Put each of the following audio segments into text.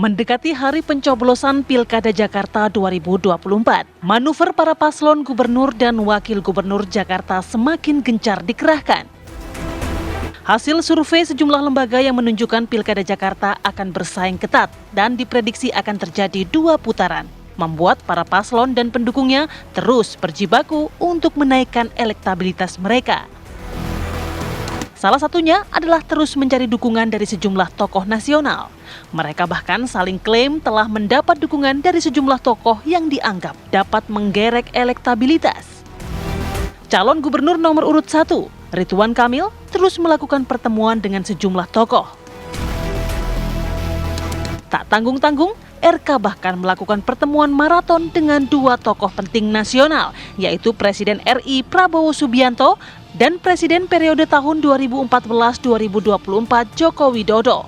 Mendekati hari pencoblosan Pilkada Jakarta 2024, manuver para paslon gubernur dan wakil gubernur Jakarta semakin gencar dikerahkan. Hasil survei sejumlah lembaga yang menunjukkan Pilkada Jakarta akan bersaing ketat dan diprediksi akan terjadi 2 putaran, membuat para paslon dan pendukungnya terus berjibaku untuk menaikkan elektabilitas mereka. Salah satunya adalah terus mencari dukungan dari sejumlah tokoh nasional. Mereka bahkan saling klaim telah mendapat dukungan dari sejumlah tokoh yang dianggap dapat menggerek elektabilitas. Calon gubernur nomor urut 1, Ridwan Kamil, terus melakukan pertemuan dengan sejumlah tokoh. Tak tanggung-tanggung, RK bahkan melakukan pertemuan maraton dengan 2 tokoh penting nasional, yaitu Presiden RI Prabowo Subianto dan Presiden periode tahun 2014-2024 Joko Widodo.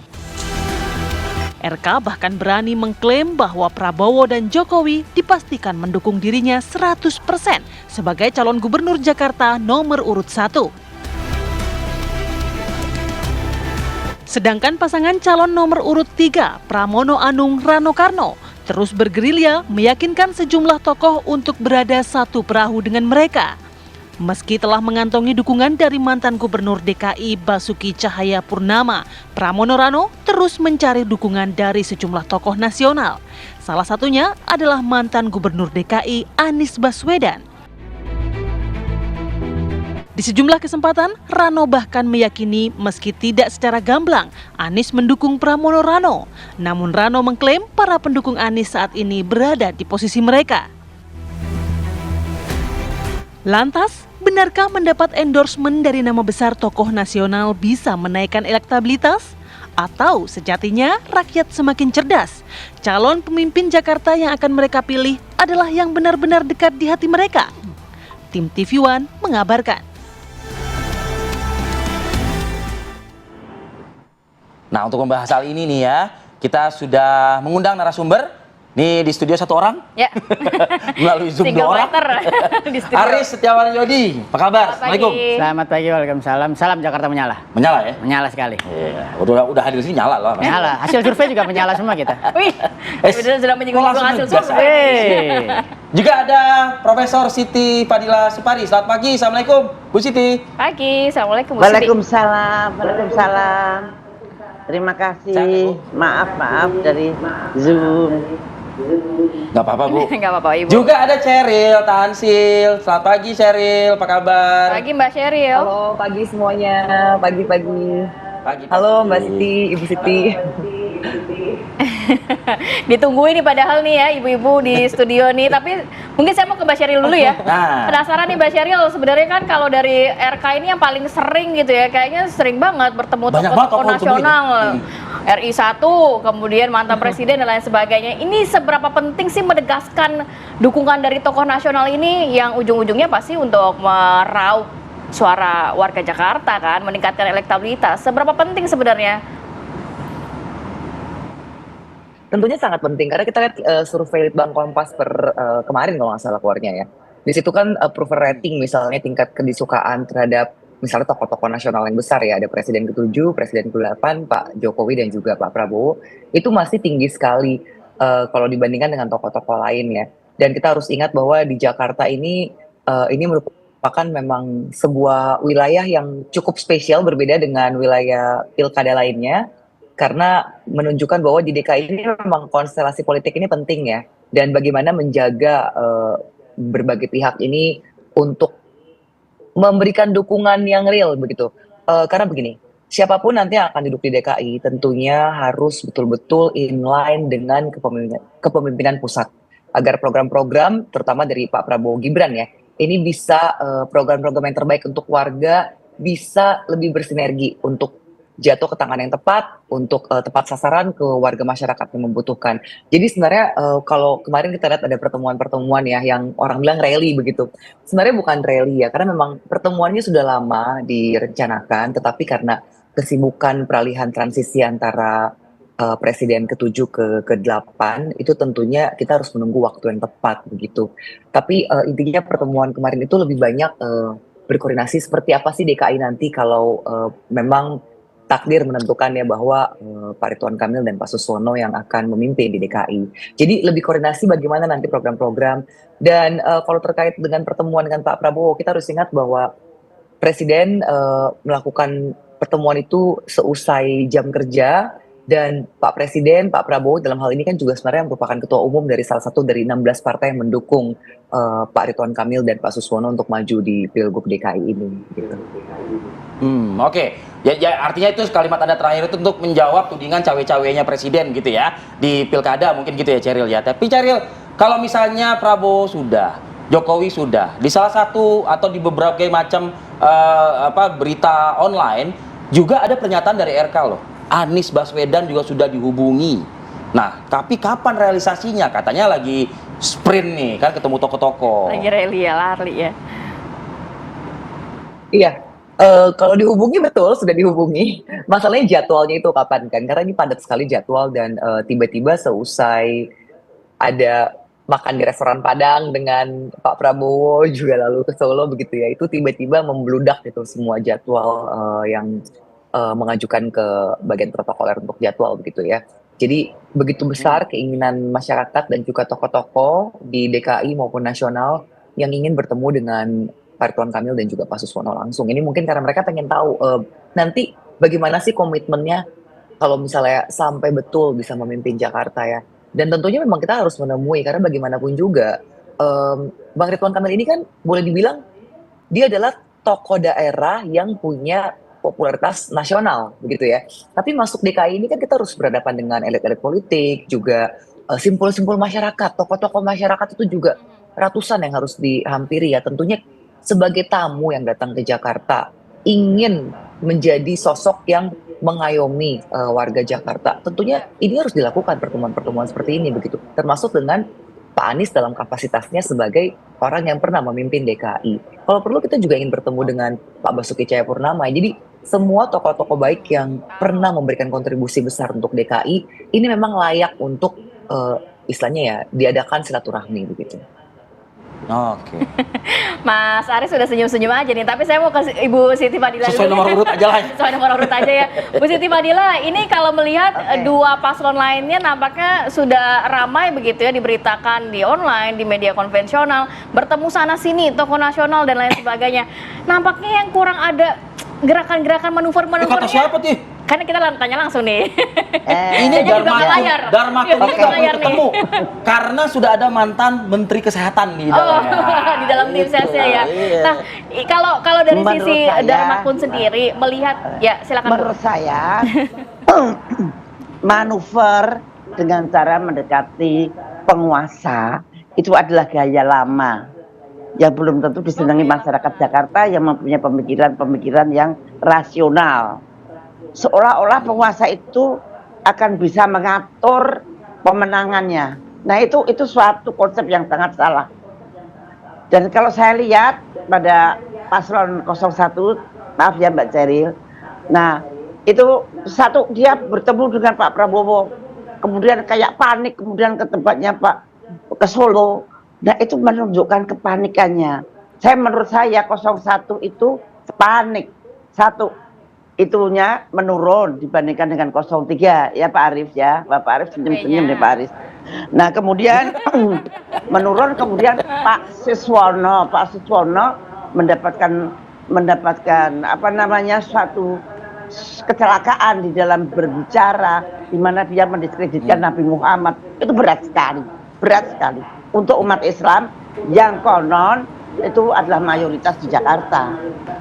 RK bahkan berani mengklaim bahwa Prabowo dan Jokowi dipastikan mendukung dirinya 100% sebagai calon gubernur Jakarta nomor urut 1. Sedangkan pasangan calon nomor urut 3, Pramono Anung Rano Karno, terus bergerilya meyakinkan sejumlah tokoh untuk berada satu perahu dengan mereka. Meski telah mengantongi dukungan dari mantan gubernur DKI Basuki Cahayapurnama, Pramono Rano terus mencari dukungan dari sejumlah tokoh nasional. Salah satunya adalah mantan gubernur DKI Anies Baswedan. Di sejumlah kesempatan, Rano bahkan meyakini meski tidak secara gamblang, Anies mendukung Pramono Rano. Namun Rano mengklaim para pendukung Anies saat ini berada di posisi mereka. Lantas, benarkah mendapat endorsement dari nama besar tokoh nasional bisa menaikkan elektabilitas? Atau sejatinya rakyat semakin cerdas? Calon pemimpin Jakarta yang akan mereka pilih adalah yang benar-benar dekat di hati mereka? Tim TV One mengabarkan. Nah, untuk membahas hal ini nih ya, kita sudah mengundang narasumber. Nih di studio 1 orang, ya. melalui Zoom 2 orang. Di studio. Aris Setiawan Yodi, apa kabar? Assalamualaikum. Selamat pagi, waalaikumsalam. Salam Jakarta menyala. Menyala ya? Menyala sekali. Iya, udah hadir di sini nyala loh. Menyala. Hasil survei juga menyala semua kita. Wih, sudah menyinggung hasil survei. Juga ada Profesor Siti Fadila Supari. Selamat pagi, assalamualaikum, Bu Siti. Pagi, assalamualaikum Bu Siti. Waalaikumsalam. Terima kasih. Maaf dari Zoom. Nggak apa-apa, Bu. Nggak apa-apa, Ibu. Juga ada Cheryl Tansil. Selamat pagi, Cheryl. Apa kabar? Pagi, Mbak Cheryl. Halo, pagi semuanya. Pagi. Pagi. Halo, Mbak Siti, Ibu Siti. Ditungguin nih padahal nih ya ibu-ibu di studio nih. Tapi mungkin saya mau ke Mbak Cheryl dulu ya. Nah. Penasaran nih Mbak Cheryl, sebenarnya kan kalau dari RK ini yang paling sering gitu ya, kayaknya sering banget bertemu tokoh nasional. RI 1, kemudian mantan presiden dan lain sebagainya. Ini seberapa penting sih menegaskan dukungan dari tokoh nasional ini yang ujung-ujungnya pasti untuk meraup suara warga Jakarta kan, meningkatkan elektabilitas. Seberapa penting sebenarnya? Tentunya sangat penting karena kita lihat survei Litbang Kompas kemarin kalau nggak salah keluarnya ya. Di situ kan approval rating misalnya tingkat kedisukaan terhadap misalnya tokoh-tokoh nasional yang besar ya, ada Presiden ke-7, Presiden ke-8, Pak Jokowi dan juga Pak Prabowo, itu masih tinggi sekali kalau dibandingkan dengan tokoh-tokoh lain ya. Dan kita harus ingat bahwa di Jakarta ini merupakan memang sebuah wilayah yang cukup spesial berbeda dengan wilayah pilkada lainnya, karena menunjukkan bahwa di DKI ini memang konstelasi politik ini penting ya, dan bagaimana menjaga berbagai pihak ini untuk memberikan dukungan yang real begitu. Karena begini, siapapun nanti yang akan duduk di DKI tentunya harus betul-betul inline dengan kepemimpinan pusat, agar program-program terutama dari Pak Prabowo Gibran ya, ini bisa program-program yang terbaik untuk warga bisa lebih bersinergi untuk jatuh ke tangan yang tepat, untuk tepat sasaran ke warga masyarakat yang membutuhkan. Jadi sebenarnya kalau kemarin kita lihat ada pertemuan-pertemuan ya yang orang bilang rally begitu. Sebenarnya bukan rally ya, karena memang pertemuannya sudah lama direncanakan, tetapi karena kesibukan peralihan transisi antara Presiden ke-7 ke-8, itu tentunya kita harus menunggu waktu yang tepat begitu. Tapi intinya pertemuan kemarin itu lebih banyak berkoordinasi seperti apa sih DKI nanti kalau memang takdir menentukan ya bahwa Pak Ridwan Kamil dan Pak Suswono yang akan memimpin di DKI. Jadi lebih koordinasi bagaimana nanti program-program dan kalau terkait dengan pertemuan dengan Pak Prabowo, kita harus ingat bahwa Presiden melakukan pertemuan itu seusai jam kerja dan Pak Presiden, Pak Prabowo dalam hal ini kan juga sebenarnya merupakan ketua umum dari salah satu dari 16 partai yang mendukung Pak Ridwan Kamil dan Pak Suswono untuk maju di Pilgub DKI ini. Gitu. Oke. Ya, artinya itu kalimat Anda terakhir itu untuk menjawab tudingan cawe-cawenya Presiden gitu ya di Pilkada mungkin gitu ya Ceril ya. Tapi Ceril, kalau misalnya Prabowo sudah, Jokowi sudah, di salah satu atau di beberapa macam berita online juga ada pernyataan dari RK loh. Anies Baswedan juga sudah dihubungi. Nah, tapi kapan realisasinya? Katanya lagi sprint nih, kan ketemu tokoh-tokoh. Lagi rally ya, lari ya. Iya, kalau dihubungi betul sudah dihubungi. Masalahnya jadwalnya itu kapan kan? Karena ini padat sekali jadwal dan tiba-tiba seusai ada makan di restoran Padang dengan Pak Prabowo juga lalu ke Solo begitu ya. Itu tiba-tiba membludak itu semua jadwal yang mengajukan ke bagian protokoler untuk jadwal begitu ya. Jadi begitu besar keinginan masyarakat dan juga tokoh-tokoh di DKI maupun nasional yang ingin bertemu dengan Pak Ridwan Kamil dan juga Pak Suswono langsung. Ini mungkin karena mereka pengen tahu nanti bagaimana sih komitmennya kalau misalnya sampai betul bisa memimpin Jakarta ya. Dan tentunya memang kita harus menemui karena bagaimanapun juga Bang Ridwan Kamil ini kan boleh dibilang dia adalah tokoh daerah yang punya popularitas nasional begitu ya. Tapi masuk DKI ini kan kita harus berhadapan dengan elit-elit politik, juga simpul-simpul masyarakat, tokoh-tokoh masyarakat itu juga ratusan yang harus dihampiri ya. Tentunya sebagai tamu yang datang ke Jakarta ingin menjadi sosok yang mengayomi warga Jakarta. Tentunya ini harus dilakukan pertemuan-pertemuan seperti ini begitu. Termasuk dengan Pak Anies dalam kapasitasnya sebagai orang yang pernah memimpin DKI. Kalau perlu kita juga ingin bertemu dengan Pak Basuki Cahayapurnama. Jadi semua tokoh-tokoh baik yang pernah memberikan kontribusi besar untuk DKI ini memang layak untuk istilahnya ya diadakan silaturahmi begitu. Oke. Mas Aris sudah senyum-senyum aja nih, tapi saya mau ke Ibu Siti Fadila Sesuai dulu. nomor urut aja lah. Sesuai nomor urut aja ya. Bu Siti Fadila, ini kalau melihat dua paslon lainnya nampaknya sudah ramai begitu ya diberitakan di online, di media konvensional, bertemu sana sini, tokoh nasional dan lain sebagainya. Nampaknya yang kurang ada gerakan-gerakan manuver-manuvernya. Kata siapa tuh? Karena kita tanya langsung nih. Ini Darmatur ini nggak perlu ketemu karena sudah ada mantan Menteri Kesehatan di dalamnya. Di dalam tim sesnya ya. Iya. Nah, kalau dari Menurut sisi saya, Darmakun sendiri melihat ya silakan. Menurut saya manuver dengan cara mendekati penguasa itu adalah gaya lama yang belum tentu disenangi masyarakat Jakarta yang mempunyai pemikiran-pemikiran yang rasional. Seolah-olah penguasa itu akan bisa mengatur pemenangannya. Nah itu suatu konsep yang sangat salah. Dan kalau saya lihat pada paslon 01, maaf ya Mbak Ceril, nah itu satu dia bertemu dengan Pak Prabowo, kemudian kayak panik, kemudian ke tempatnya ke Solo. Nah itu menunjukkan kepanikannya. Menurut saya 01 itu panik. Satu, itunya menurun dibandingkan dengan 03 ya Pak Arief ya. Bapak Arief senyum-senyum nih Pak Arief. Nah kemudian menurun, kemudian Pak Suswono mendapatkan apa namanya suatu kecelakaan di dalam berbicara di mana dia mendiskreditkan Nabi Muhammad. Itu berat sekali untuk umat Islam yang konon itu adalah mayoritas di Jakarta.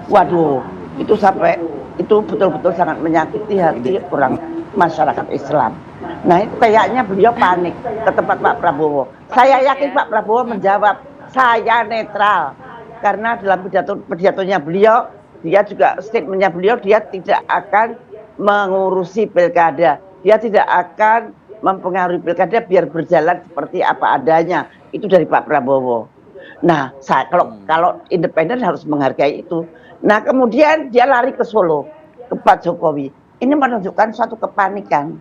Waduh, itu betul-betul sangat menyakiti hati orang masyarakat Islam. Nah itu kayaknya beliau panik ke tempat Pak Prabowo. Saya yakin Pak Prabowo menjawab, saya netral. Karena dalam pidatonya beliau, dia juga statementnya beliau, dia tidak akan mengurusi pilkada. Dia tidak akan mempengaruhi pilkada biar berjalan seperti apa adanya. Itu dari Pak Prabowo. Nah kalau independen harus menghargai itu. Nah kemudian dia lari ke Solo, ke Pak Jokowi. Ini menunjukkan suatu kepanikan.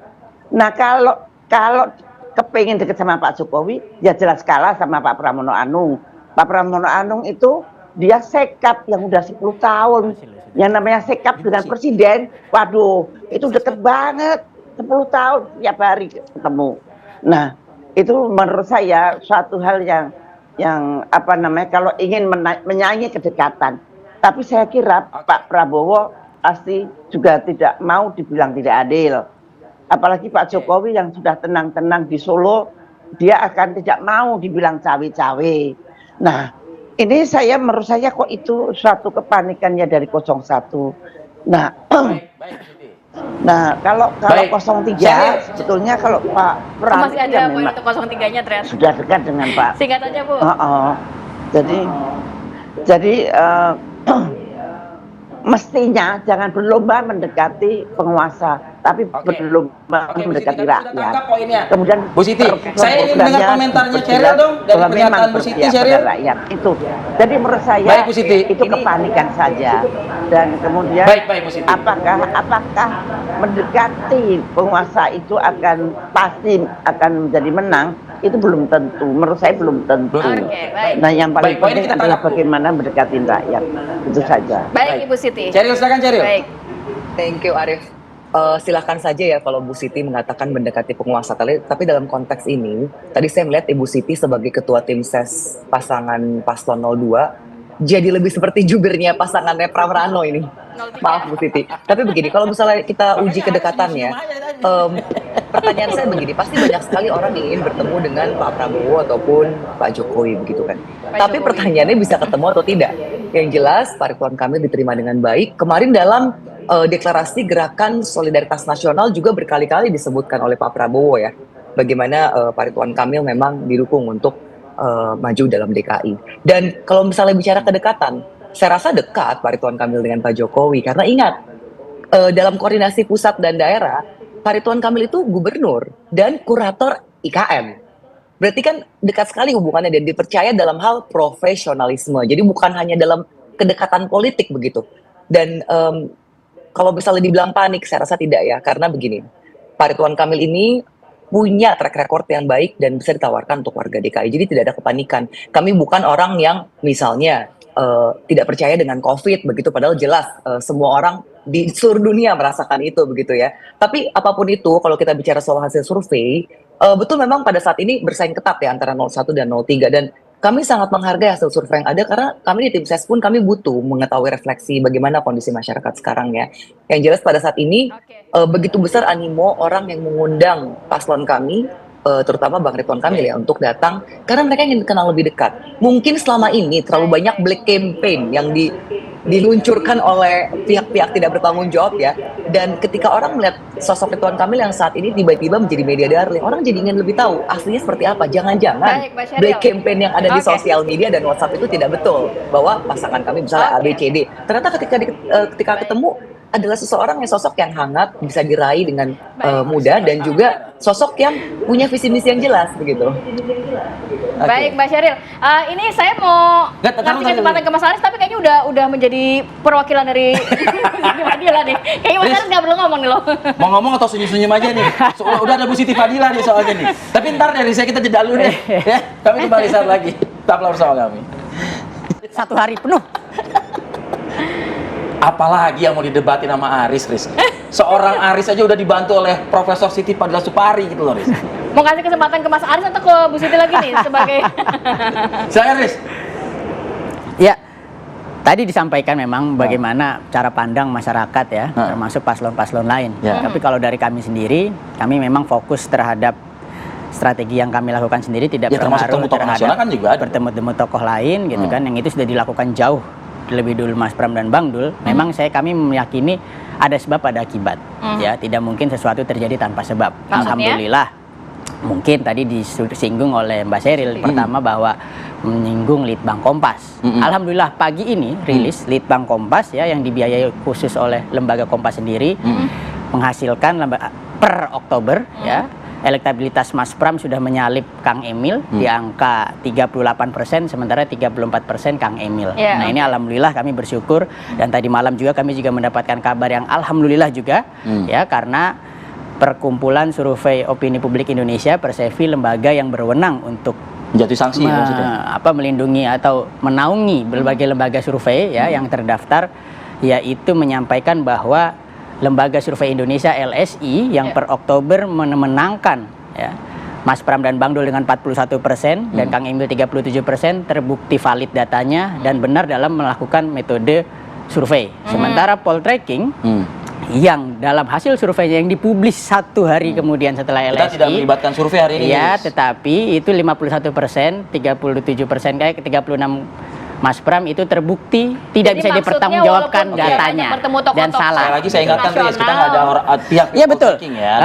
Nah kalau kepingin dekat sama Pak Jokowi, ya jelas kalah sama Pak Pramono Anung. Pak Pramono Anung itu dia sekap yang udah 10 tahun. Yang namanya sekap dengan presiden, waduh, itu deket banget. 10 tahun tiap hari ketemu. Nah, itu menurut saya suatu hal yang apa namanya, kalau ingin menyaingi kedekatan. Tapi saya kira Pak Prabowo pasti juga tidak mau dibilang tidak adil. Apalagi Pak Jokowi yang sudah tenang-tenang di Solo, dia akan tidak mau dibilang cawe-cawe. Nah, ini menurut saya kok itu suatu kepanikannya dari 01. Nah, nah kalau 03 sebetulnya kalau Pak Pram masih ada poin untuk 03-nya ternyata. sudah dekat dengan Pak. Singkat aja, Bu. Jadi mestinya jangan berlomba mendekati penguasa, tapi berlomba mendekati rakyat. Kemudian Bu Siti, saya ingin dengar komentarnya Sheryl dong dari pernyataan Bu Siti, Sheryl. Rakyat itu. Jadi menurut saya baik, Bu Siti. itu kepanikan saja. Dan kemudian baik, Bu Siti. apakah mendekati penguasa itu pasti akan menjadi menang? Itu belum tentu. Menurut saya belum tentu. Nah, yang paling penting adalah bagaimana mendekati rakyat. Itu saja. Baik, Ibu Siti. Sheryl, silakan Sheryl. Baik. Thank you Arif. Silahkan saja ya kalau Bu Siti mengatakan mendekati penguasa. Tapi dalam konteks ini, tadi saya melihat Ibu Siti sebagai ketua tim ses pasangan Paslon 02 jadi lebih seperti jubirnya pasangannya Pramono ini. Maaf Bu Siti. Tapi begini, kalau misalnya kita uji kedekatannya, pertanyaan saya begini, pasti banyak sekali orang yang ingin bertemu dengan Pak Prabowo ataupun Pak Jokowi begitu kan. Tapi pertanyaannya bisa ketemu atau tidak? Yang jelas Pak Ridwan Kamil diterima dengan baik. Kemarin dalam deklarasi Gerakan Solidaritas Nasional juga berkali-kali disebutkan oleh Pak Prabowo ya, bagaimana Pak Ridwan Kamil memang didukung untuk maju dalam DKI. Dan kalau misalnya bicara kedekatan, saya rasa dekat Pak Ridwan Kamil dengan Pak Jokowi, karena ingat dalam koordinasi pusat dan daerah, Pak Ridwan Kamil itu gubernur dan kurator IKN. Berarti kan dekat sekali hubungannya dan dipercaya dalam hal profesionalisme. Jadi bukan hanya dalam kedekatan politik begitu. Dan kalau misalnya dibilang panik, saya rasa tidak ya, karena begini, Pak Ridwan Kamil ini punya track record yang baik dan bisa ditawarkan untuk warga DKI. Jadi tidak ada kepanikan. Kami bukan orang yang misalnya tidak percaya dengan COVID begitu, padahal jelas semua orang di seluruh dunia merasakan itu begitu ya. Tapi apapun itu, kalau kita bicara soal hasil survei, betul memang pada saat ini bersaing ketat ya antara 01 dan 03, dan kami sangat menghargai hasil survei yang ada karena kami di tim ses pun kami butuh mengetahui refleksi bagaimana kondisi masyarakat sekarang ya. Yang jelas pada saat ini begitu besar animo orang yang mengundang paslon kami, terutama Bang Ridwan Kamil ya, untuk datang karena mereka ingin kenal lebih dekat. Mungkin selama ini terlalu banyak black campaign yang diluncurkan oleh pihak-pihak tidak bertanggung jawab ya. Dan ketika orang melihat sosok Ridwan Kamil yang saat ini tiba-tiba menjadi media darling, orang jadi ingin lebih tahu aslinya seperti apa. Jangan-jangan black campaign yang ada di sosial media dan WhatsApp itu tidak betul, bahwa pasangan kami misalnya ABCD. Ternyata ketika ketemu adalah seseorang yang sosok yang hangat, bisa diraih dengan mudah, dan juga sosok yang punya visi misi yang jelas begitu. Baik, Mbak Sheryl. Ini saya mau ngasih kesempatan ke Mas Aris, tapi kayaknya udah menjadi perwakilan dari Fadila nih. Kayaknya Mas Aris nggak perlu ngomong nih loh. Mau ngomong atau senyum-senyum aja nih? Udah ada Bu Siti Fadila nih soalnya nih. Tapi ntar dari saya kita jeda dulu deh. Ya, kami kembali saat lagi. Tetaplah bersama kami. 1 hari penuh. Apalagi yang mau didebatin sama Aris, Riz? Seorang Aris aja udah dibantu oleh Profesor Siti Fadila Supari gitu loh, Riz. Mau kasih kesempatan ke Mas Aris atau ke Bu Siti lagi nih sebagai... Silakan, Riz. Ya, tadi disampaikan memang bagaimana cara pandang masyarakat ya, termasuk paslon-paslon lain. Tapi kalau dari kami sendiri, kami memang fokus terhadap strategi yang kami lakukan sendiri, tidak berpengaruh terhadap bertemu tokoh lain gitu kan, yang itu sudah dilakukan jauh lebih dulu Mas Pram dan Bang Dul. Memang kami meyakini ada sebab ada akibat ya, tidak mungkin sesuatu terjadi tanpa sebab. Maksudnya? Alhamdulillah. Mungkin tadi disinggung oleh Mbak Sheryl pertama bahwa menyinggung Litbang Kompas. Alhamdulillah pagi ini rilis Litbang Kompas ya, yang dibiayai khusus oleh lembaga Kompas sendiri, menghasilkan per Oktober ya, elektabilitas Mas Pram sudah menyalip Kang Emil di angka 38%, sementara 34% Kang Emil. Nah ini alhamdulillah kami bersyukur, dan tadi malam juga kami juga mendapatkan kabar yang alhamdulillah juga ya, karena Perkumpulan Survei Opini Publik Indonesia, Persevi, lembaga yang berwenang untuk Menjatuhi sanksi ya maksudnya. Melindungi atau menaungi berbagai lembaga survei ya yang terdaftar, yaitu menyampaikan bahwa lembaga survei Indonesia LSI yang per Oktober menangkan ya Mas Pram dan Bang Dul dengan 41% dan Kang Emil 37% terbukti valid datanya dan benar dalam melakukan metode survei. Sementara Poltreking yang dalam hasil surveinya yang dipublis 1 hari kemudian setelah LSI, kita tidak melibatkan survei hari ini. Ya, tetapi itu 51%, 37% kayak 36 Mas Pram itu terbukti tidak bisa dipertanggungjawabkan datanya dan salah. Sekali lagi saya ingatkan Riz, kita nggak ada pihak ya betul. Ya.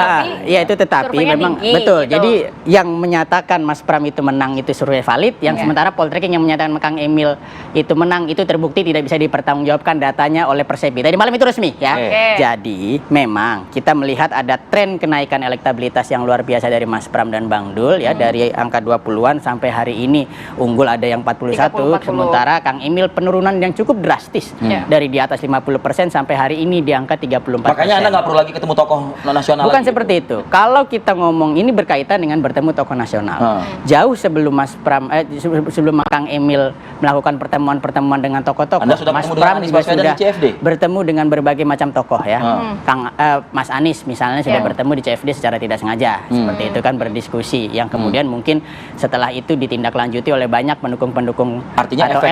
Ya itu tetapi memang tinggi, betul. gitu. Jadi yang menyatakan Mas Pram itu menang itu survei valid, yang sementara Poltreking yang menyatakan Kang Emil itu menang itu terbukti tidak bisa dipertanggungjawabkan datanya oleh Persepi. Tadi malam itu resmi ya. Jadi memang kita melihat ada tren kenaikan elektabilitas yang luar biasa dari Mas Pram dan Bang Dul ya, dari angka 20-an sampai hari ini unggul ada yang 41, sementara Kang Emil penurunan yang cukup drastis dari di atas 50% sampai hari ini di angka 34%. Makanya Anda nggak perlu lagi ketemu tokoh nasional. Bukan lagi, seperti itu. Kalau kita ngomong ini berkaitan dengan bertemu tokoh nasional. Jauh sebelum Mas Pram, sebelum Kang Emil melakukan pertemuan-pertemuan dengan tokoh-tokoh, Mas Pram juga sudah bertemu dengan berbagai macam tokoh ya. Mas Anies misalnya sudah bertemu di CFD secara tidak sengaja, seperti itu kan, berdiskusi. Yang kemudian mungkin setelah itu ditindaklanjuti oleh banyak pendukung-pendukung atau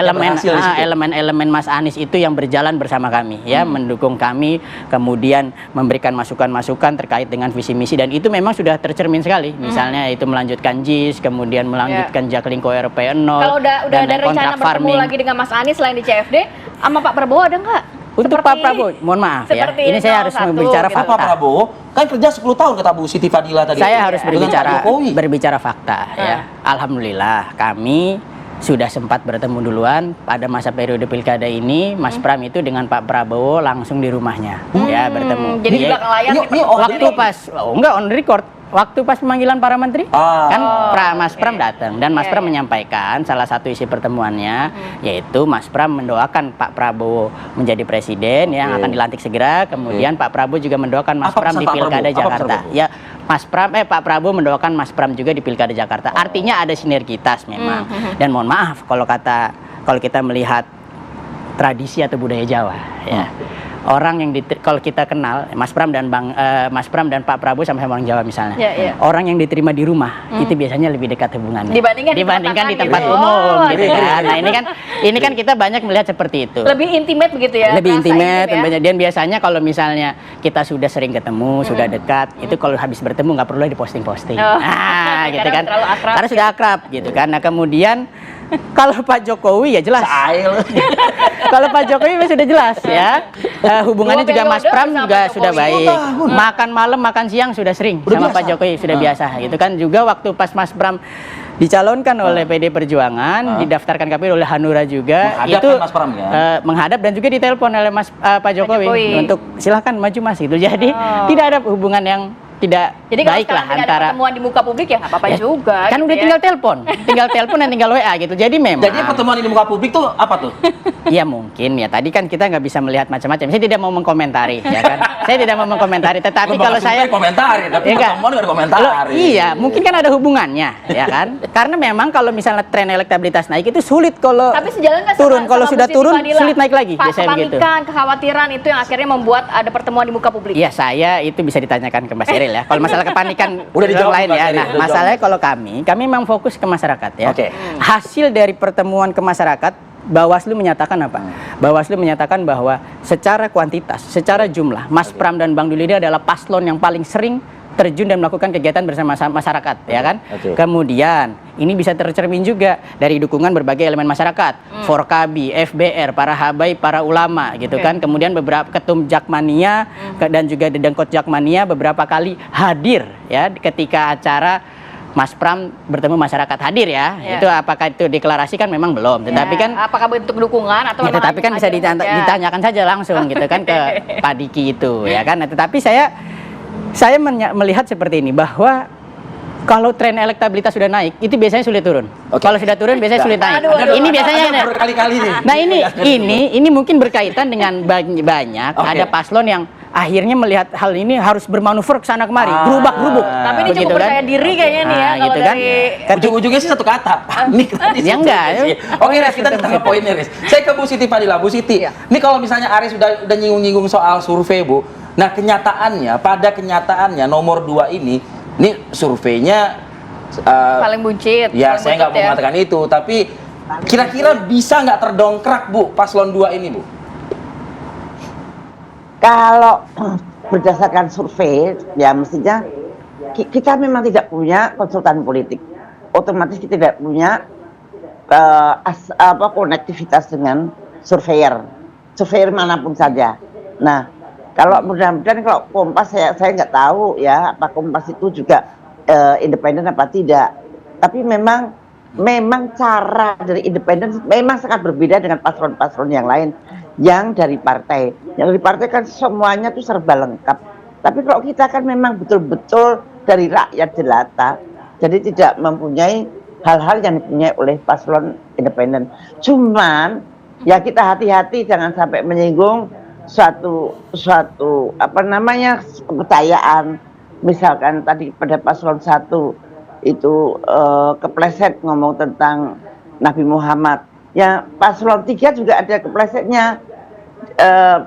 elemen-elemen Mas Anies itu yang berjalan bersama kami ya, mendukung kami, kemudian memberikan masukan-masukan terkait dengan visi misi, dan itu memang sudah tercermin sekali. Misalnya itu melanjutkan JIS, kemudian melanjutkan Jaklingko RP 0. Kalau udah ada rencana bertemu lagi dengan Mas Anies selain di CFD, sama Pak Prabowo ada nggak? Untuk Pak Prabowo, mohon maaf ya, ini saya harus berbicara fakta. Pak Prabowo kan kerja 10 tahun kata Bu Siti Fadila tadi. Saya harus berbicara fakta ya. Alhamdulillah kami sudah sempat bertemu duluan pada masa periode pilkada ini. Mas Pram itu dengan Pak Prabowo langsung di rumahnya ya bertemu. Jadi di belakang layar waktu pas enggak on record. Waktu pas pemanggilan para menteri kan Mas Pram datang dan Mas Pram menyampaikan salah satu isi pertemuannya yaitu Mas Pram mendoakan Pak Prabowo menjadi presiden yang akan dilantik segera. Kemudian Pak Prabowo juga mendoakan Mas Pram di pilkada Jakarta. Ya, Pak Prabowo mendoakan Mas Pram juga di pilkada Jakarta. Artinya ada sinergitas memang. Dan mohon maaf kalau kita melihat tradisi atau budaya Jawa ya. Orang yang kalau kita kenal Mas Pram dan Pak Prabowo sama-sama orang Jawa misalnya, orang yang diterima di rumah itu biasanya lebih dekat hubungannya dibandingkan di tempat umum gitu kan. Nah ini kan kita banyak melihat seperti itu. Lebih intimate begitu ya. Lebih intimate ya? Dan biasanya kalau misalnya kita sudah sering ketemu, sudah dekat, itu kalau habis bertemu nggak perlu diposting-posting. Nah gitu kan. Karena sudah akrab gitu kan. Nah kemudian kalau Pak Jokowi ya jelas. Kalau Pak Jokowi sudah jelas ya. Hubungannya juga Mas Pram juga sudah baik. Makan malam, makan siang sudah sering sama Pak Jokowi, sudah biasa gitu kan. Juga waktu pas Mas Pram dicalonkan oleh PD Perjuangan, didaftarkan KPU oleh Hanura juga, itu Mas Pram, ya? Menghadap dan juga ditelepon oleh Pak Jokowi untuk silahkan maju Mas gitu. Jadi tidak ada hubungan yang tidak baik lah antara pertemuan di muka publik ya nggak apa-apa juga. Kan gitu udah tinggal telepon dan tinggal WA gitu. Jadi memang. Jadi pertemuan di muka publik tuh apa tuh? Iya mungkin ya. Tadi kan kita nggak bisa melihat macam-macam. Saya tidak mau mengkomentari, ya kan. Saya tidak mau mengkomentari. Tetapi kalau saya komentari, tapi pertemuan nggak komentari. Iya, mungkin kan ada hubungannya, ya kan. Karena memang kalau misalnya tren elektabilitas naik itu sulit kalau tapi sejalan turun. Kalau sudah turun sulit naik lagi. Biasanya begitu. Kekhawatiran itu yang akhirnya membuat ada pertemuan di muka publik. Iya, saya itu bisa ditanyakan ke Mbak Seril ya. Kalau masalah kepanikan udah dijawab lain ya. Nah, masalahnya kalau kami memang fokus ke masyarakat ya. Hasil dari pertemuan ke masyarakat, Bawaslu menyatakan apa? Bawaslu menyatakan bahwa secara kuantitas, secara jumlah, Mas Pram dan Bang Dul ini adalah paslon yang paling sering terjun dan melakukan kegiatan bersama masyarakat, ya kan? Kemudian ini bisa tercermin juga dari dukungan berbagai elemen masyarakat, Forkabi, FBR, para habaib, para ulama, gitu kan? Kemudian beberapa ketum Jakmania dan juga Dedengkot Jakmania beberapa kali hadir, ya, ketika acara Mas Pram bertemu masyarakat hadir ya. Itu apakah itu deklarasikan memang belum. Tetapi kan apakah bentuk dukungan atau tetapi kan bisa ditanyakan saja langsung gitu kan ke Pak Diki itu ya kan. Nah, tetapi saya melihat seperti ini bahwa kalau tren elektabilitas sudah naik, itu biasanya sulit turun. Kalau sudah turun biasanya sulit naik. Ini biasanya berkali-kali nih. Nah, ini mungkin berkaitan dengan banyak ada paslon yang akhirnya melihat hal ini harus bermanuver ke sana kemari, gerubak-gerubuk. Tapi ini cukup percaya diri kayaknya nih ya, kalau gitu kan. dari Ujung-ujungnya sih satu kata, panik tadi. Ya enggak. Oke, Riz, kita tetap ke poinnya, Riz. Saya ke Bu Siti Fadila. Bu Siti, ini kalau misalnya Aris udah nyinggung-nyinggung soal survei, Bu. Nah, pada kenyataannya nomor 2 ini surveinya paling buncit. ya paling saya nggak buncit mau mengatakan itu, tapi kira-kira bisa nggak terdongkrak, Bu, paslon 2 ini, Bu? Kalau berdasarkan survei, ya mestinya kita memang tidak punya konsultan politik. Otomatis kita tidak punya konektivitas dengan surveyor manapun saja. Nah, kalau mudah-mudahan kalau Kompas saya nggak tahu ya, apa Kompas itu juga independen apa tidak. Tapi memang cara dari independen memang sangat berbeda dengan paslon-paslon yang lain. Yang dari partai kan semuanya tuh serba lengkap. Tapi kalau kita kan memang betul-betul dari rakyat jelata, jadi tidak mempunyai hal-hal yang dipunyai oleh paslon independen. Cuman ya kita hati-hati jangan sampai menyinggung suatu kepercayaan. Misalkan tadi pada paslon 1 itu kepleset ngomong tentang Nabi Muhammad. Ya paslon 3 juga ada keplesetnya.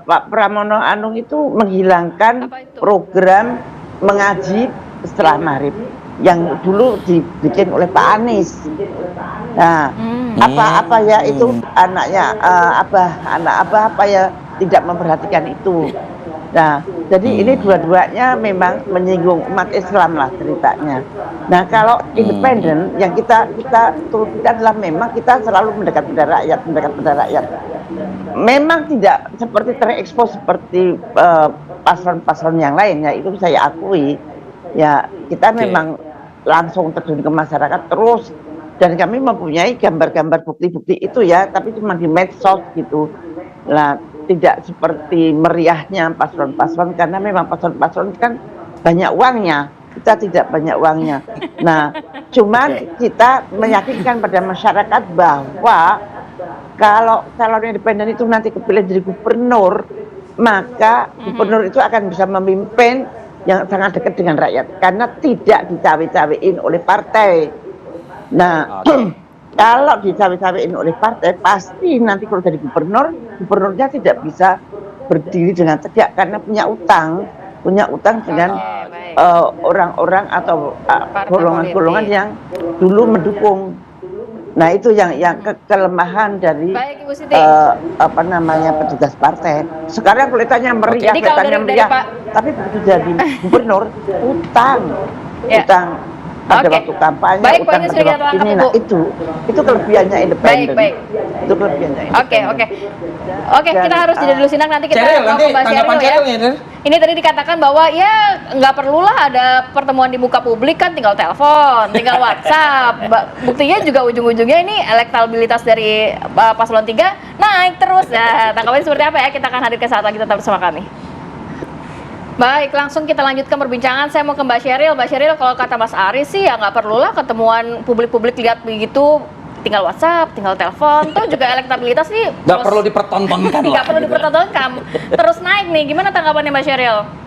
Pak Pramono Anung itu menghilangkan program mengaji setelah maghrib yang dulu dibikin oleh Pak Anies. Nah, apa ya itu anaknya anak apa ya tidak memperhatikan itu. Nah, jadi ini dua-duanya memang menyinggung umat Islam lah ceritanya. Nah, kalau independen yang kita turunkan adalah memang kita selalu mendekat pada rakyat. Memang tidak seperti terekspos seperti paslon-paslon yang lain ya, itu saya akui. Ya, kita memang langsung terjun ke masyarakat terus, dan kami mempunyai gambar-gambar bukti-bukti itu ya, tapi cuma di medsos gitu. Nah, tidak seperti meriahnya paslon-paslon, karena memang paslon-paslon kan banyak uangnya, kita tidak banyak uangnya. Nah, cuman kita meyakinkan pada masyarakat bahwa kalau calon independen itu nanti kepilih jadi gubernur, maka gubernur itu akan bisa memimpin yang sangat dekat dengan rakyat, karena tidak dicawe-cawein oleh partai. Nah, kalau dicawe-cawein oleh partai, pasti nanti kalau jadi gubernurnya tidak bisa berdiri dengan tegak karena punya utang dengan orang-orang atau golongan-golongan yang dulu mendukung. Nah, itu yang kelemahan dari petugas partai. Sekarang kelihatannya meriah, tapi begitu jadi gubernur utang. Pada waktu kampanye, baik, utang pada waktu ini, nah itu kelebihannya independen. Baik. Itu kelebihannya independen. Oke, kita harus jeda dulu sinak, nanti kita mau ke Mbak Sheryl ya. Ini tadi dikatakan bahwa ya nggak perlulah ada pertemuan di muka publik, kan tinggal telepon, tinggal WhatsApp. Buktinya juga ujung-ujungnya ini elektabilitas dari paslon 3 naik terus. Nah, tanggapannya seperti apa ya? Kita akan hadirkan saat lagi, tetap bersama kami. Baik, langsung kita lanjutkan perbincangan. Saya mau ke Mbak Sheryl. Mbak Sheryl, kalau kata Mas Aris sih ya nggak perlulah ketemuan publik-publik, lihat begitu, tinggal WhatsApp, tinggal telepon. Tuh juga elektabilitas nih nggak perlu dipertontonkan lah. Nggak perlu dipertontonkan, terus naik nih. Gimana tanggapannya Mbak Sheryl?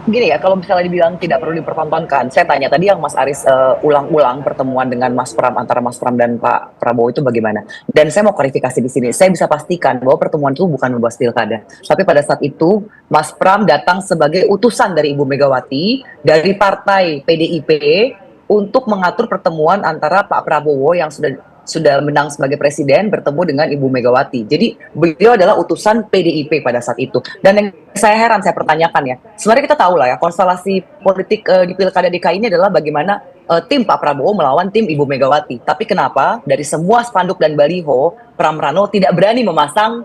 Gini ya, kalau misalnya dibilang tidak perlu dipertontonkan, saya tanya tadi yang Mas Aris ulang-ulang pertemuan dengan Mas Pram, antara Mas Pram dan Pak Prabowo itu bagaimana? Dan saya mau klarifikasi di sini. Saya bisa pastikan bahwa pertemuan itu bukan membahas pilkada. Tapi pada saat itu Mas Pram datang sebagai utusan dari Ibu Megawati dari partai PDIP untuk mengatur pertemuan antara Pak Prabowo yang sudah menang sebagai presiden bertemu dengan Ibu Megawati. Jadi beliau adalah utusan PDIP pada saat itu. Dan yang saya heran, saya pertanyakan ya, sebenarnya kita tahu lah ya, konstelasi politik di Pilkada DKI ini adalah bagaimana tim Pak Prabowo melawan tim Ibu Megawati. Tapi kenapa dari semua spanduk dan baliho, Pram Rano tidak berani memasang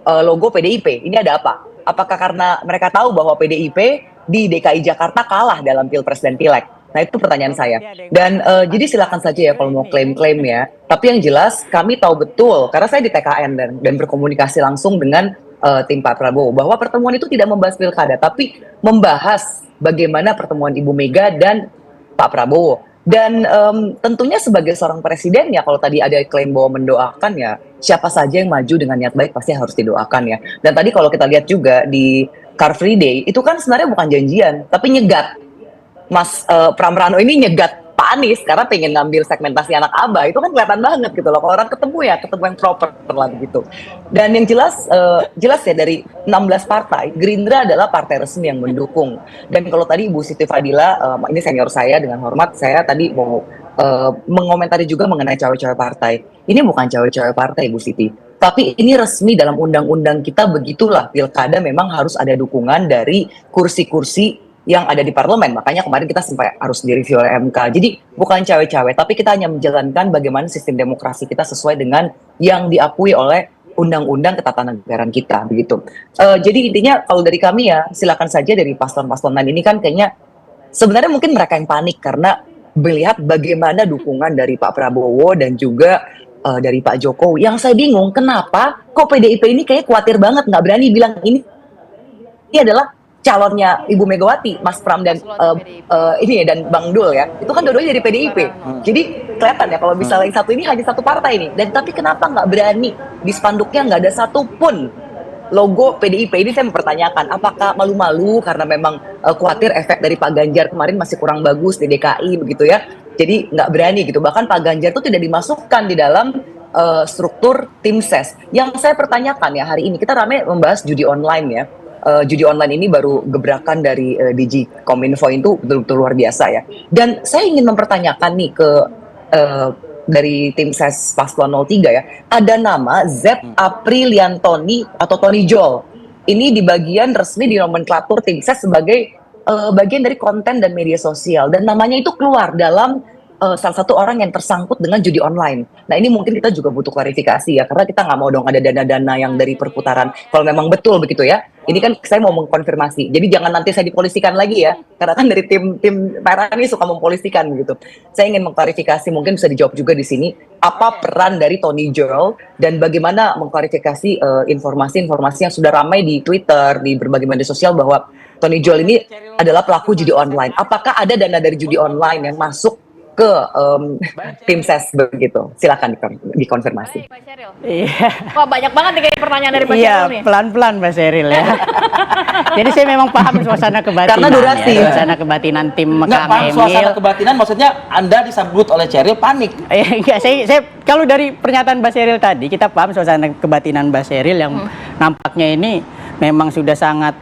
logo PDIP? Ini ada apa? Apakah karena mereka tahu bahwa PDIP di DKI Jakarta kalah dalam Pilpres dan Pileg? Nah, itu pertanyaan saya. Dan jadi silakan saja ya kalau mau klaim-klaim ya. Tapi yang jelas kami tahu betul, karena saya di TKN dan berkomunikasi langsung dengan tim Pak Prabowo, bahwa pertemuan itu tidak membahas pilkada, tapi membahas bagaimana pertemuan Ibu Mega dan Pak Prabowo. Dan tentunya sebagai seorang presiden ya, kalau tadi ada klaim bahwa mendoakan ya, siapa saja yang maju dengan niat baik pasti harus didoakan ya. Dan tadi kalau kita lihat juga di Car Free Day itu kan sebenarnya bukan janjian, tapi nyegat. Mas Pram Rano ini nyegat Pak Anies karena pengen ngambil segmentasi anak abah. Itu kan kelihatan banget gitu loh. Kalau orang ketemu ya ketemu yang proper lah begitu. Dan yang jelas ya dari 16 partai, Gerindra adalah partai resmi yang mendukung. Dan kalau tadi Ibu Siti Fadila, ini senior saya, dengan hormat saya tadi mau mengomentari juga mengenai cawe-cawe partai. Ini bukan cawe-cawe partai, Ibu Siti. Tapi ini resmi dalam undang-undang kita, begitulah pilkada memang harus ada dukungan dari kursi-kursi yang ada di parlemen. Makanya kemarin kita sampai harus direview oleh MK. Jadi bukan cawe-cawe, tapi kita hanya menjalankan bagaimana sistem demokrasi kita sesuai dengan yang diakui oleh undang-undang ketatanegaraan kita, begitu. Jadi intinya kalau dari kami ya silakan saja dari paslon-paslon lain ini kan kayaknya sebenarnya mungkin mereka yang panik karena melihat bagaimana dukungan dari Pak Prabowo dan juga dari Pak Jokowi. Yang saya bingung kenapa kok PDIP ini kayak khawatir banget, nggak berani bilang ini adalah calonnya Ibu Megawati, Mas Pram dan ini ya, dan Bang Dul ya, itu kan dua-duanya dari PDIP. Jadi kelihatan ya kalau misalnya yang satu ini hanya satu partai nih. Dan tapi kenapa nggak berani di spanduknya nggak ada satupun logo PDIP? Ini saya mempertanyakan, apakah malu-malu karena memang khawatir efek dari Pak Ganjar kemarin masih kurang bagus di DKI begitu ya. Jadi nggak berani gitu. Bahkan Pak Ganjar itu tidak dimasukkan di dalam struktur tim ses. Yang saya pertanyakan ya, hari ini kita ramai membahas judi online ya. Judi online ini baru gebrakan dari Digikominfo itu betul-betul luar biasa ya. Dan saya ingin mempertanyakan nih ke dari tim ses Paslon 03 ya, ada nama Z Apriliantoni atau Tony Jol. Ini di bagian resmi di nomenklatur tim ses sebagai bagian dari konten dan media sosial, dan namanya itu keluar dalam salah satu orang yang tersangkut dengan judi online. Nah ini mungkin kita juga butuh klarifikasi ya, karena kita nggak mau dong ada dana-dana yang dari perputaran. Kalau memang betul begitu ya, ini kan saya mau mengkonfirmasi. Jadi jangan nanti saya dipolisikan lagi ya, karena kan dari tim merah ini suka mempolisikan gitu. Saya ingin mengklarifikasi, mungkin bisa dijawab juga di sini, apa peran dari Tony Jol dan bagaimana mengklarifikasi informasi-informasi yang sudah ramai di Twitter, di berbagai media sosial bahwa Tony Jol ini adalah pelaku judi online. Apakah ada dana dari judi online yang masuk ke tim ses begitu? Silakan dikonfirmasi. Baik, Pak Sheryl. Iya. Wah, banyak banget nih kayak pertanyaan dari Pak Iya, Sheryl nih. pelan-pelan Mbak Sheryl ya. Jadi saya memang paham suasana kebatinan. Karena durasi. Ya, suasana kebatinan tim Nggak Kang paham suasana Emil. kebatinan, maksudnya Anda disebut oleh Sheryl panik. Enggak, saya kalau dari pernyataan Mbak Sheryl tadi, kita paham suasana kebatinan Mbak Sheryl yang nampaknya ini memang sudah sangat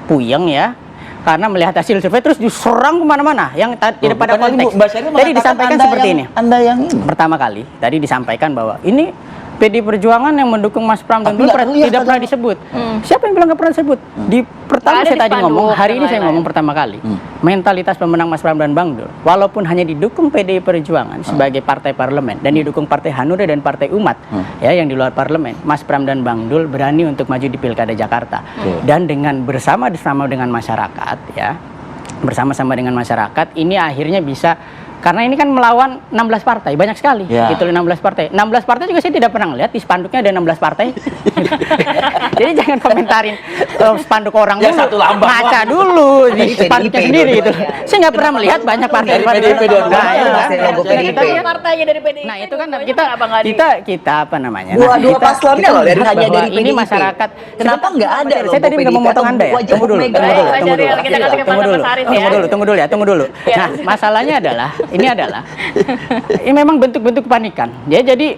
puyeng ya. Karena melihat hasil survei terus diserang kemana-mana yang tidak pada konteks. Tadi disampaikan seperti ini. Anda yang ini. Pertama kali tadi disampaikan bahwa ini PD Perjuangan yang mendukung Mas Pram dan Dul tidak pernah disebut. Siapa yang bilang nggak pernah disebut? Di pertama saya tadi ngomong, hari ini saya ngomong pertama kali. Mentalitas pemenang Mas Pram dan Bang Dul, walaupun hanya didukung PD Perjuangan sebagai partai parlemen dan didukung Partai Hanura dan Partai Umat ya yang di luar parlemen, Mas Pram dan Bang Dul berani untuk maju di Pilkada Jakarta dan dengan bersama-sama dengan masyarakat ya, bersama-sama dengan masyarakat ini akhirnya bisa. Karena ini kan melawan 16 partai, banyak sekali. Gitu 16 partai. 16 partai juga saya tidak pernah lihat di spanduknya ada 16 partai. Jadi jangan komentarin spanduk orang Ya, dulu. satu lambang Ngaca dulu di spanduknya sendiri gitu. Saya nggak pernah melihat banyak partai. Dari PDIP dua-duanya. Nah, itu kan. Logo PDIP. Tapi partainya dari PDIP. Nah, itu kan kita kita apa namanya? Dua paslonnya loh, dari melihat hanya bahwa dari ini PDIP. masyarakat. Kenapa nggak ada Saya tadi nggak mau memotong Anda ya. Tunggu dulu. Tunggu dulu. Nah, masalahnya adalah ini adalah ini memang bentuk-bentuk kepanikan. Ya, jadi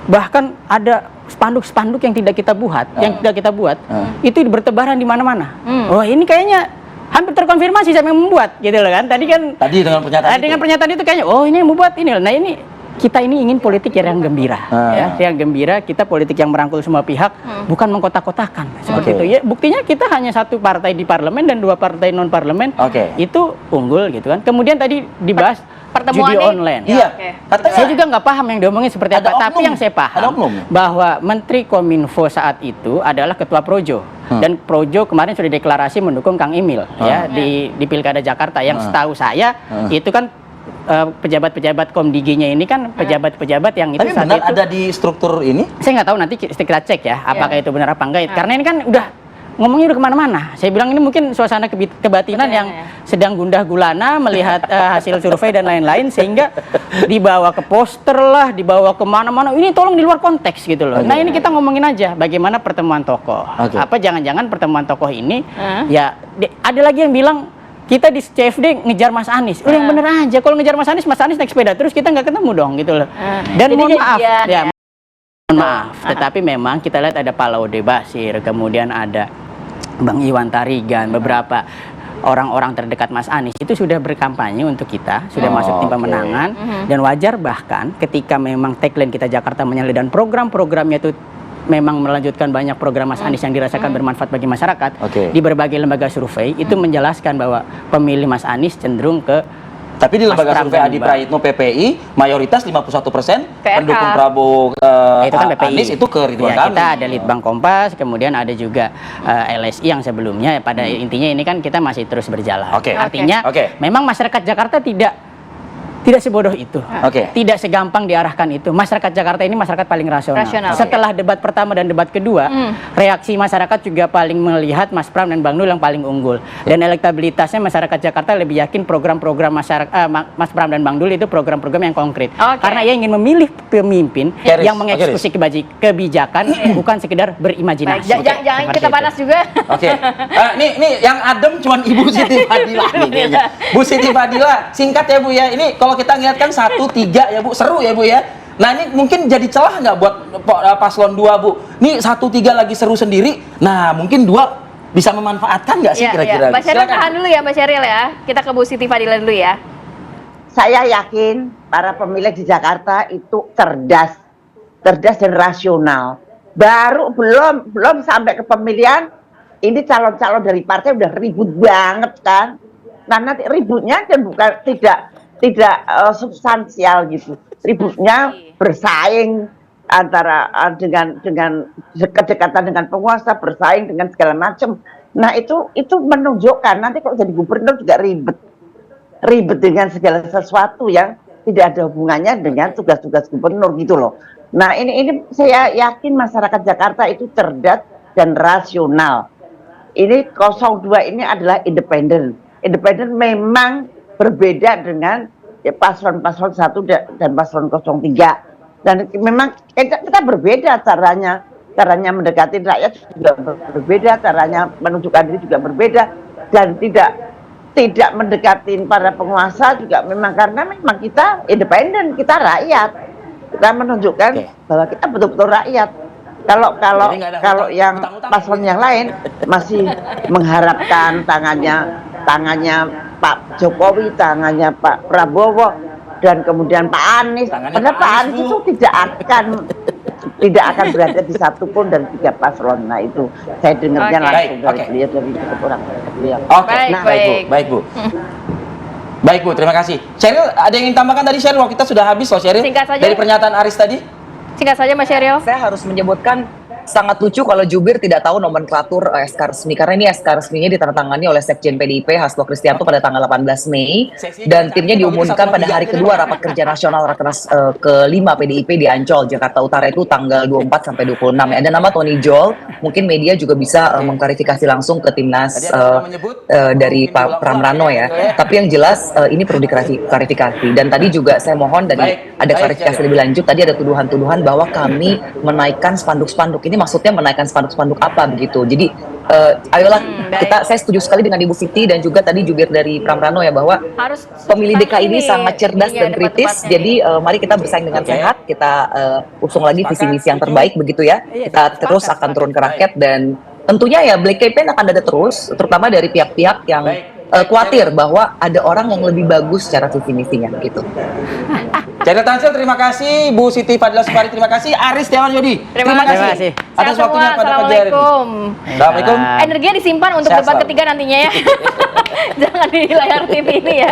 bahkan ada spanduk-spanduk yang tidak kita buat, itu bertebaran di mana-mana. Oh, ini kayaknya hampir terkonfirmasi saya yang membuat, gitu loh kan. Tadi dengan pernyataan itu kayaknya, oh ini yang membuat ini. Nah, ini kita ini ingin politik yang gembira, ya, yang gembira. Kita politik yang merangkul semua pihak, bukan mengkotak-kotakan seperti itu. Ya, buktinya kita hanya satu partai di parlemen dan 2 partai non parlemen, itu unggul gitu kan. Kemudian tadi dibahas judi online. Iya. Saya juga nggak paham yang diomongin seperti apa. Tapi yang saya paham bahwa Menteri Kominfo saat itu adalah Ketua Projo. Dan Projo kemarin sudah deklarasi mendukung Kang Emil ya di Pilkada Jakarta. Yang setahu saya itu kan pejabat-pejabat Komdigi-nya ini kan pejabat-pejabat yang itu tapi saat benar itu ada di struktur ini? Saya nggak tahu, nanti kita cek ya apakah itu benar apa enggak. Karena ini kan udah ngomongnya udah kemana-mana. Saya bilang ini mungkin suasana kebatinan yang sedang gundah gulana melihat hasil survei dan lain-lain, sehingga dibawa ke poster lah, dibawa kemana-mana. Ini tolong di luar konteks gitu loh. Nah ini kita ngomongin aja bagaimana pertemuan tokoh. Apa jangan-jangan pertemuan tokoh ini ya ada lagi yang bilang kita di CFD ngejar Mas Anies. Udah yang bener aja. Kalau ngejar Mas Anies naik sepeda terus kita nggak ketemu dong gitu loh. Dan mohon maaf ya. Mohon maaf, tetapi memang kita lihat ada Pak Laude Bashir, kemudian ada Bang Iwan Tarigan, beberapa orang-orang terdekat Mas Anies itu sudah berkampanye untuk kita, sudah masuk tim pemenangan, dan wajar bahkan ketika memang tagline kita Jakarta Menyala dan program-programnya itu memang melanjutkan banyak program Mas Anies yang dirasakan bermanfaat bagi masyarakat, di berbagai lembaga survei itu menjelaskan bahwa pemilih Mas Anies cenderung ke. Tapi di lembaga survei Adi Praitno PPI mayoritas 51% pendukung Prabowo itu kan PPI. Anies itu ke Ridwan Kamil. Kita ada Litbang Kompas, kemudian ada juga LSI yang sebelumnya. Pada intinya ini kan kita masih terus berjalan. Artinya memang masyarakat Jakarta tidak sebodoh itu, tidak segampang diarahkan itu. Masyarakat Jakarta ini masyarakat paling rasional. Setelah debat pertama dan debat kedua, reaksi masyarakat juga paling melihat Mas Pram dan Bang Nul yang paling unggul. Dan elektabilitasnya masyarakat Jakarta lebih yakin program-program Mas Pram dan Bang Nul itu program-program yang konkret. Karena ia ingin memilih pemimpin yang mengeksekusi kebijakan, bukan sekedar berimajinasi. Jangan kita panas juga. Nih yang adem cuman Ibu Siti Fadila nih. Bu Siti Fadila, singkat ya Bu ya. Ini kalau kita ngeliat kan 1-3 ya Bu, seru ya Bu ya. Nah ini mungkin jadi celah nggak buat paslon 2 Bu? Nih 1-3 lagi seru sendiri, nah mungkin 2 bisa memanfaatkan nggak sih kira-kira? Mbak Sheryl tahan dulu ya Mbak Sheryl ya, kita ke Bu Siti Fadila dulu ya. Saya yakin para pemilih di Jakarta itu cerdas dan rasional. Belum sampai ke pemilihan, ini calon-calon dari partai udah ribut banget kan. Nah nanti ributnya dan bukan tidak substansial gitu. Ributnya bersaing antara dengan kedekatan dengan penguasa, bersaing dengan segala macam. Nah itu menunjukkan nanti kalau jadi gubernur juga ribet dengan segala sesuatu yang tidak ada hubungannya dengan tugas-tugas gubernur gitu loh. Nah ini saya yakin masyarakat Jakarta itu cerdas dan rasional. Ini 02 ini adalah independen. Independen memang berbeda dengan paslon-paslon 1 dan paslon 03. Dan memang kita berbeda caranya mendekati rakyat juga berbeda, caranya menunjukkan diri juga berbeda, dan tidak mendekati para penguasa juga memang karena memang kita independen, kita rakyat. Kita menunjukkan bahwa kita betul-betul rakyat. Kalau yang paslon yang lain masih mengharapkan tangannya Pak Jokowi, tangannya Pak Prabowo, dan kemudian Pak Anies. Padahal Pak Anies itu tidak akan berada di satupun dari 3 paslon. Nah itu saya dengarnya langsung dari beliau, dari orang beliau. Baik Bu. Baik Bu, terima kasih. Sheryl, ada yang ingin tambahkan tadi Sheryl? Waktu kita sudah habis loh Sheryl. Singkat saja. Dari pernyataan Aris tadi. Singkat saja Mas Sheryl. Saya harus menyebutkan sangat lucu kalau jubir tidak tahu nomenklatur SK resmi, karena ini SK resminya ditandatangani oleh Sekjen PDIP Hasto Kristianto pada tanggal 18 Mei dan timnya diumumkan pada hari kedua rapat kerja nasional Rakernas ke-5 PDIP di Ancol, Jakarta Utara itu tanggal 24 sampai 26. Ada nama Tony Jol, mungkin media juga bisa mengklarifikasi langsung ke timnas dari Pak Pramrano ya. Tapi yang jelas ini perlu diklarifikasi, dan tadi juga saya mohon dari ada klarifikasi lebih lanjut. Tadi ada tuduhan-tuduhan bahwa kami menaikkan spanduk-spanduk. Ini maksudnya menaikkan spanduk-spanduk apa begitu? Jadi ayolah saya setuju sekali dengan Ibu Siti dan juga tadi jubir dari Pramrano ya, bahwa pemilih DKI ini sangat cerdas dan kritis. Jadi mari kita bersaing dengan sehat, kita usung lagi visi misi yang terbaik begitu ya. Kita terus akan turun ke rakyat, dan tentunya ya black campaign akan ada terus, terutama dari pihak-pihak yang khawatir bahwa ada orang yang lebih bagus secara visi misinya begitu. Sheryl Tanzil, terima kasih. Bu Siti Fadila Supari, terima kasih. Aris Setiawan Yudi, terima kasih atas waktunya pada pagi hari ini. Assalamualaikum. Energinya disimpan untuk debat ketiga nantinya ya. Jangan di layar TV ini ya.